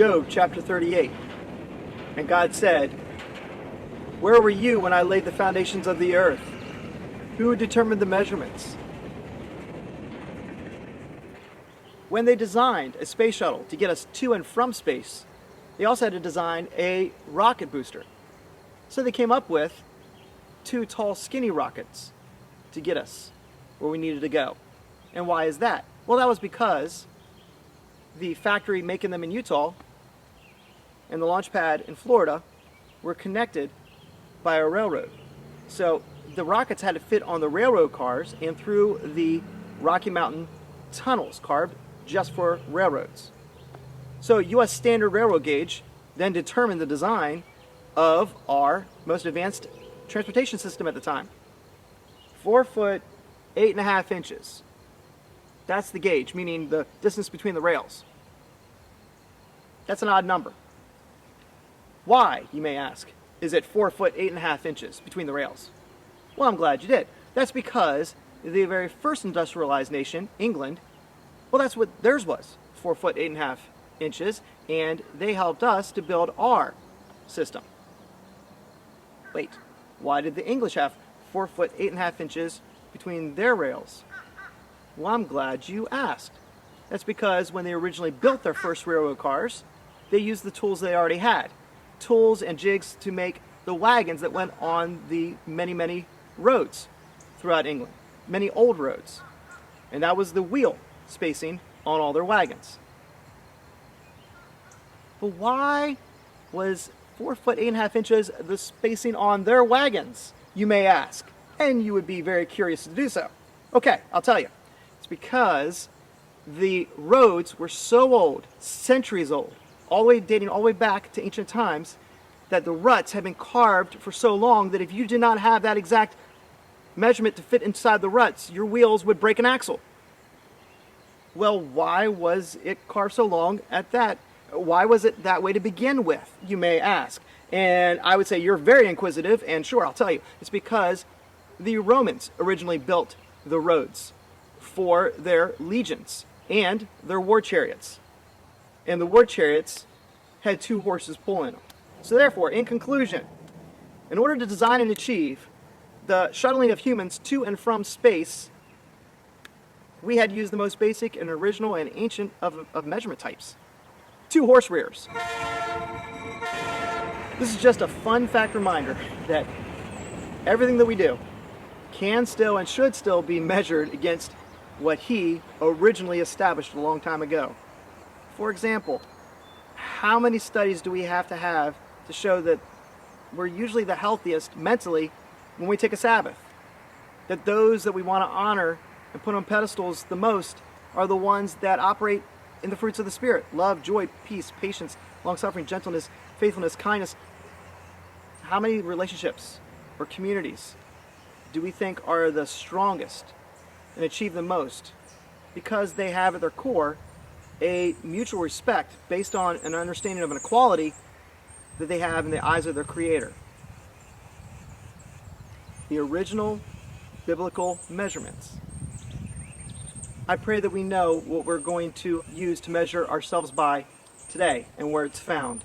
Job chapter 38. And God said, "Where were you when I laid the foundations of the earth? Who determined the measurements?" When they designed a space shuttle to get us to and from space, they also had to design a rocket booster. So they came up with two tall, skinny rockets to get us where we needed to go. And why is that? Well, that was because the factory making them in Utah and the launch pad in Florida were connected by a railroad. So the rockets had to fit on the railroad cars and through the Rocky Mountain tunnels carved just for railroads. So U.S. Standard Railroad Gauge then determined the design of our most advanced transportation system at the time. 4 foot 8.5 inches. That's the gauge, meaning the distance between the rails. That's an odd number. Why, you may ask, is it 4 foot 8.5 inches between the rails? Well, I'm glad you did. That's because the very first industrialized nation, England, well, that's what theirs was, 4 foot 8.5 inches, and they helped us to build our system. Wait, why did the English have 4 foot 8.5 inches between their rails? Well, I'm glad you asked. That's because when they originally built their first railroad cars, they used the tools they already had. Tools and jigs to make the wagons that went on the many, many roads throughout England. Many old roads. And that was the wheel spacing on all their wagons. But why was 4 foot 8.5 inches the spacing on their wagons, you may ask? And you would be very curious to do so. Okay, I'll tell you. It's because the roads were so old, centuries old, dating all the way back to ancient times, that the ruts had been carved for so long that if you did not have that exact measurement to fit inside the ruts, your wheels would break an axle. Well, why was it carved so long at that? Why was it that way to begin with, you may ask? And I would say you're very inquisitive, and sure, I'll tell you. It's because the Romans originally built the roads for their legions and their war chariots. And the war chariots had 2 horses pulling them. So therefore, in conclusion, in order to design and achieve the shuttling of humans to and from space, we had to use the most basic and original and ancient of measurement types. 2 horse rears. This is just a fun fact reminder that everything that we do can still and should still be measured against what he originally established a long time ago. For example, how many studies do we have to show that we're usually the healthiest mentally when we take a Sabbath? That those that we want to honor and put on pedestals the most are the ones that operate in the fruits of the Spirit: love, joy, peace, patience, long-suffering, gentleness, faithfulness, kindness. How many relationships or communities do we think are the strongest and achieve the most? Because they have at their core a mutual respect based on an understanding of an equality that they have in the eyes of their Creator. The original biblical measurements. I pray that we know what we're going to use to measure ourselves by today and where it's found.